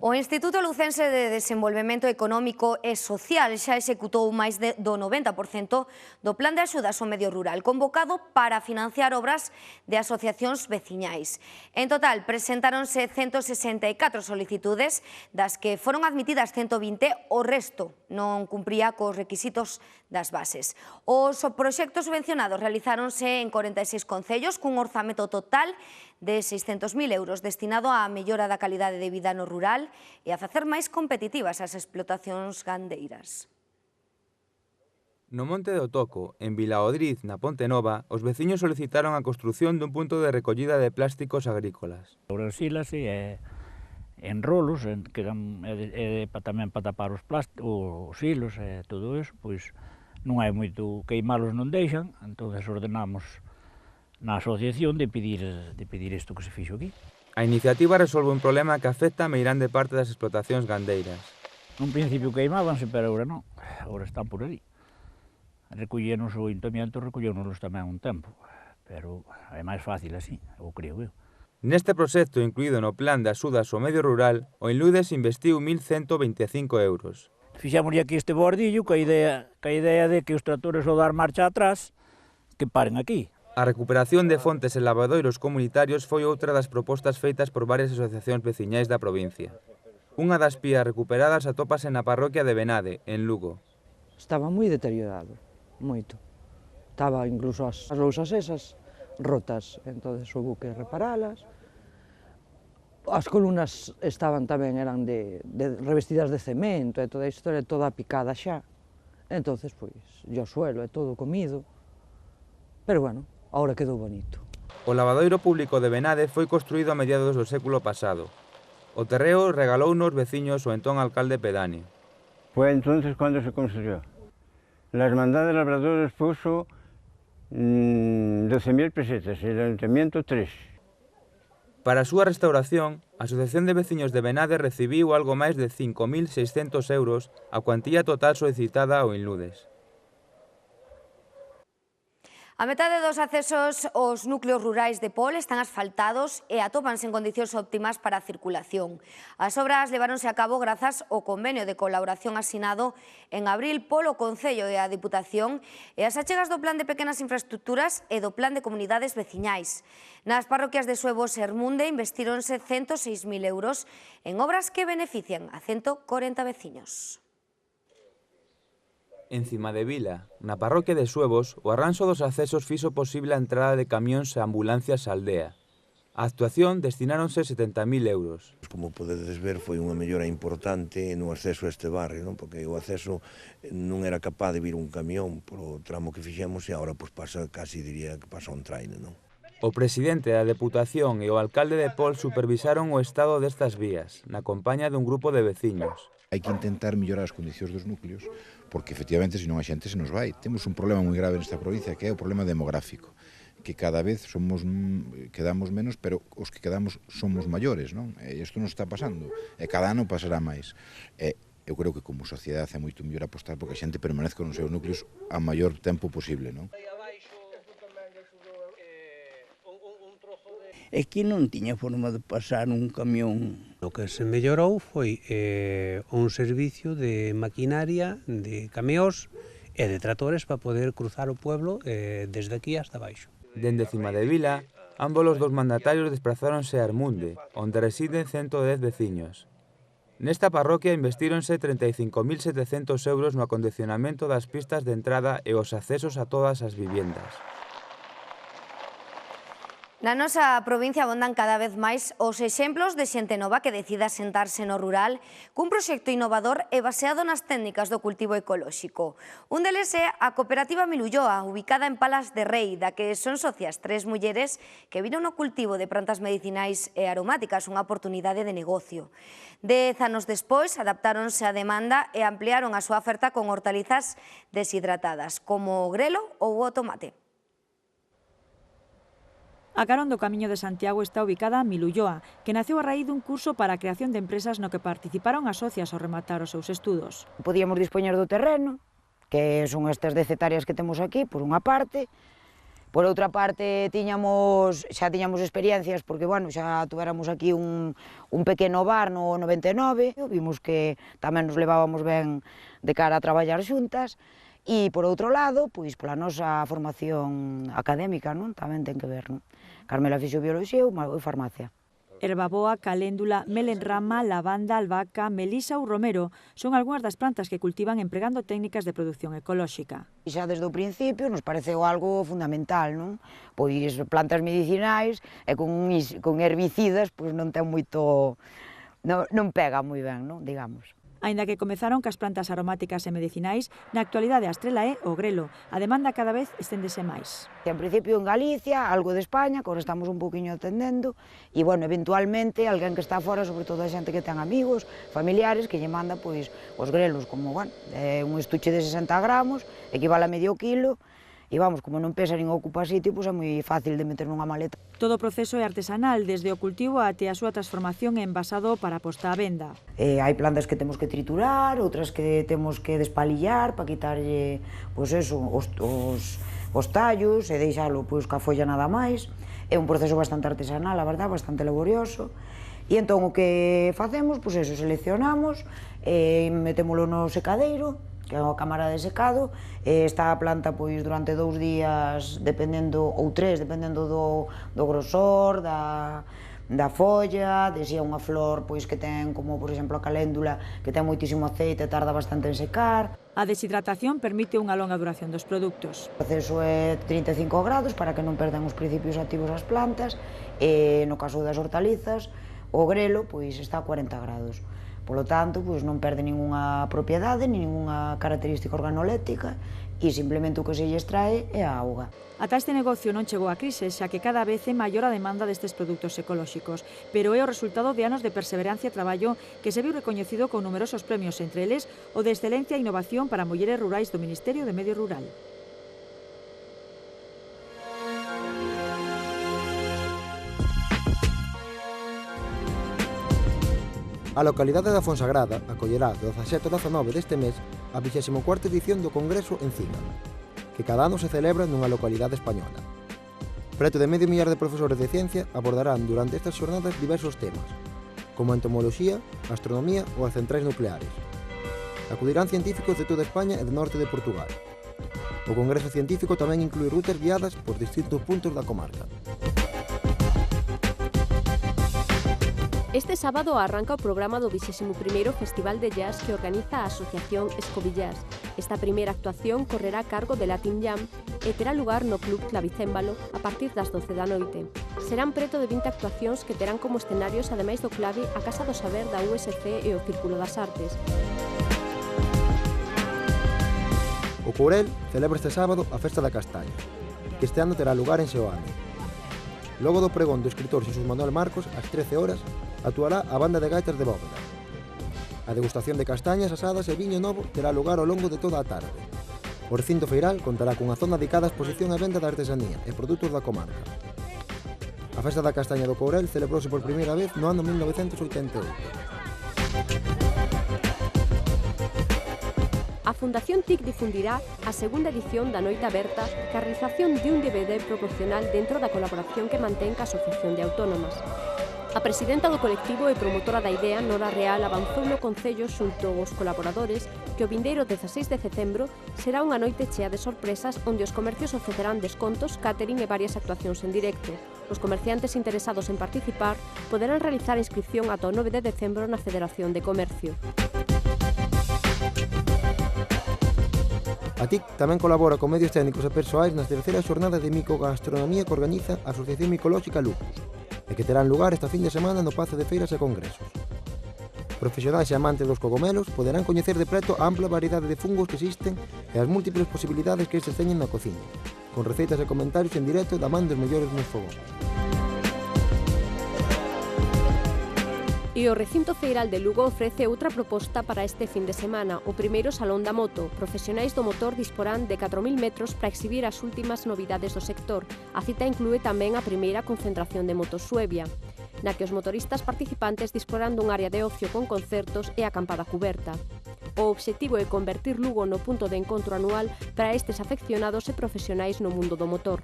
O Instituto Lucense de Desenvolvemento Económico e Social xa executou máis do 90% do Plan de Axudas ao Medio Rural, convocado para financiar obras de asociacións veciñais. En total, presentáronse 164 solicitudes, das que foron admitidas 120, o resto non cumpría cos requisitos das bases. Os proxectos subvencionados realizáronse en 46 concellos, cun orzamento total de 600.000 euros destinado á mellora da calidade de vida no rural e a facer máis competitivas as explotacións gandeiras. No Monte do Toco, en Vilaodriz, na Ponte Nova, os veciños solicitaron a construción dun punto de recollida de plásticos agrícolas. Sílase en rolos, que tamén para tapar os hilos e todo iso, pois non hai moito, queimalos non deixan, entón ordenamos na asociación de pedir isto que se fixo aquí. A iniciativa resolve un problema que afecta a meirande parte das explotacións gandeiras. Nun principio queimábanse, pero agora non, agora están por ali. Recollenos o Ayuntamiento, recollenos tamén un tempo, pero é máis fácil así, eu creo eu. Neste proxecto incluído no Plan de Axudas ao Medio Rural, o Inludes investiu 1.125 euros. Fixemos aquí este bordillo ca idea de que os tractores ao dar marcha atrás que paren aquí. A recuperación de fontes e lavadoiros comunitarios foi outra das propostas feitas por varias asociacións veciñais da provincia. Unha das pías recuperadas atópase na parroquia de Benade, en Lugo. Estaba moi deteriorado, moito. Estaba incluso as lousas esas rotas, entón houve que reparalas. As columnas estaban tamén, eran revestidas de cemento, e toda a historia toda picada xa. Entón, pois, o suelo é todo comido. Pero, bueno, agora quedou bonito. O lavadoiro público de Benade foi construído a mediados do século pasado. O terreo regalouno aos veciños o entón alcalde pedáneo. Fue entonces cuando se construyó. La Hermandad de Labradores puso 12.000 pesetas y el Ayuntamiento 3. Para a súa restauración, a Asociación de Veciños de Benade recibiu algo máis de 5.600 euros, a cuantía total solicitada ao Inludes. A metade dos accesos aos núcleos rurais de Pol están asfaltados e atópanse en condicións óptimas para a circulación. As obras leváronse a cabo grazas ao convenio de colaboración asinado en abril polo Concello e a Diputación e as achegas do Plan de Pequenas Infraestructuras e do Plan de Comunidades Veciñais. Nas parroquias de Suevos e Ermunde investíronse 106.000 euros en obras que benefician a 140 veciños. En Cimadevila, na parroquia de Suevos, o arranxo dos accesos fixo posible a entrada de camións e ambulancias á aldea. A actuación destináronse 70.000 euros. Como podedes ver, foi unha mellora importante no acceso a este barrio, non? Porque o acceso non era capaz de vir un camión polo tramo que fixemos e agora pasa, casi diría que pasa un traine, non? O presidente da Deputación e o alcalde de Pol supervisaron o estado destas vías, na compaña dun grupo de veciños. Hai que intentar mellorar as condicións dos núcleos, porque efectivamente, senón a xente se nos vai. Temos un problema moi grave nesta provincia, que é o problema demográfico, que cada vez quedamos menos, pero os que quedamos somos maiores, non? E isto non está pasando, e cada ano pasará máis. Eu creo que como sociedade é moito mellor apostar porque a xente permanezca nos seus núcleos a maior tempo posible, non? É que non tiña forma de pasar un camión. O que se mellorou foi un servicio de maquinaria, de camións e de tractores para poder cruzar o pueblo desde aquí hasta baixo. Dende Cimadevila, ambos os dos mandatarios desplazáronse a Ermunde, onde residen 110 veciños. Nesta parroquia investíronse 35.700 euros no acondicionamento das pistas de entrada e os accesos a todas as viviendas. Na nosa provincia abondan cada vez máis os exemplos de xente nova que decida sentarse no rural cun proxecto innovador e baseado nas técnicas do cultivo ecolóxico. Un deles é a cooperativa Milulloa, ubicada en Palas de Rei, da que son socias 3 mulleres que viron no cultivo de plantas medicinais e aromáticas unha oportunidade de negocio. 10 anos despois adaptáronse á demanda e ampliaron a súa oferta con hortalizas deshidratadas, como o grelo ou o tomate. A carón do Camiño de Santiago está ubicada a Milulloa, que naceu a raíz dun curso para a creación de empresas no que participaron as socias ao rematar os seus estudos. Podíamos dispoñer do terreno, que son estas 10 hectáreas que temos aquí, por unha parte, Por outra parte, xa tiñamos experiencias, porque, bueno, xa tuéramos aquí un pequeno bar no 99, vimos que tamén nos levábamos ben de cara a traballar xuntas, e, por outro lado, pois, pola nosa formación académica, non? Tamén ten que ver, non? Carmela fixo bioloxía e farmacia. Herbaboa, caléndula, melenrama, lavanda, albahaca, melisa ou romero son algunhas das plantas que cultivan empregando técnicas de produción ecolóxica. E xa desde o principio nos pareceu algo fundamental, non? Pois plantas medicinais e con herbicidas pois non ten moito, non pega moi ben, non? Digamos. Aínda que comezaron cas plantas aromáticas e medicinais, na actualidade a estrela é o grelo. A demanda cada vez esténdese máis. En principio en Galicia, algo de España, que agora estamos un poquinho atendendo, e, bueno, eventualmente, alguén que está fora, sobre todo a xente que ten amigos, familiares, que lle manda, pois, os grelos, como, bueno, un estuche de 60 gramos, equivale a medio kilo, e, vamos, como non pesa nin ocupa sitio, pois é moi fácil de meter nunha maleta. Todo o proceso é artesanal, desde o cultivo até a súa transformación en envasado para posta á venda. Hai plantas que temos que triturar, outras que temos que despalillar para quitarlle, pois eso, os tallos e deixalo, pois, ca folla nada máis. É un proceso bastante artesanal, a verdad, bastante laborioso. E entón o que facemos, pois eso, seleccionamos, metémolo no secadeiro, que é a cámara de secado, está a planta pois durante 2 días, dependendo, ou 3, dependendo do grosor, da folla, de se é unha flor pois que ten, como por exemplo a caléndula, que ten moitísimo aceite e tarda bastante en secar. A deshidratación permite unha longa duración dos produtos. O proceso é 35 grados para que non perdan os principios activos as plantas, e no caso das hortalizas, o grelo pois está a 40 grados. Polo tanto, pois non perde ningunha propiedade, nin ningunha característica organoléptica, e simplemente o que se lle extrae é a auga. Ata este negocio non chegou a crise, xa que cada vez é maior a demanda destes produtos ecolóxicos, pero é o resultado de anos de perseverancia e traballo que se viu recoñecido con numerosos premios, entre eles o de Excelencia e Innovación para Mulleres Rurais do Ministerio de Medio Rural. A localidade da Fonsagrada acollerá do 17 ao 19 deste mes a 24ª edición do Congreso Encina, que cada ano se celebra nunha localidade española. Preto de medio millar de profesores de ciencia abordarán durante estas xornadas diversos temas, como a entomoloxía, a astronomía ou as centrais nucleares. Acudirán científicos de toda España e do norte de Portugal. O Congreso Científico tamén inclúe rutas guiadas por distintos puntos da comarca. Este sábado arranca o programa do 21º Festival de Jazz que organiza a Asociación Escobillas. Esta primeira actuación correrá a cargo de Latin Jam e terá lugar no Club Clavicémbalo a partir das 12 da noite. Serán preto de 20 actuacións que terán como escenarios, ademais do Clavi, a Casa do Saber da USC e o Círculo das Artes. O Courel celebra este sábado a Festa da Castaña, que este ano terá lugar en Seoane. Logo do pregón do escritor Xesús Manuel Marcos, ás 13 horas, actuará a banda de gaitas de Bóveda. A degustación de castañas asadas e viño novo terá lugar ao longo de toda a tarde. O recinto feiral contará cunha zona dedicada á exposición e venda de artesanía e produtos da comarca. A Festa da Castaña do Courel celebrouse por primeira vez no ano 1988. A Fundación TIC difundirá a segunda edición da Noite Aberta ca realización de un DVD proporcional dentro da colaboración que mantén ca Asociación de Autónomas. A presidenta do colectivo e promotora da idea, Nora Real, avanzou no Concello xunto aos colaboradores que o vindeiro 16 de decembro será unha noite chea de sorpresas onde os comercios ofrecerán descontos, catering e varias actuacións en directo. Os comerciantes interesados en participar poderán realizar a inscripción ata o 9 de decembro na Federación de Comercio. A TIC tamén colabora con medios técnicos e persoais nas terceiras xornadas de micogastronomía que organiza a Asociación Micolóxica Lupus, e que terán lugar esta fin de semana no Pazo de Feiras e Congresos. Profesionais e amantes dos cogomelos poderán coñecer de preto a ampla variedade de fungos que existen e as múltiples posibilidades que estes teñen na cociña, con receitas e comentarios en directo da man dos mellores nos fogóns. E o recinto feiral de Lugo ofrece outra proposta para este fin de semana, o primeiro Salón da Moto. Profesionais do motor disporán de 4.000 metros para exhibir as últimas novidades do sector. A cita inclúe tamén a primeira concentración de motos Suevia, na que os motoristas participantes disporán dun área de ocio con concertos e acampada cuberta. O obxectivo é convertir Lugo no punto de encontro anual para estes afeccionados e profesionais no mundo do motor.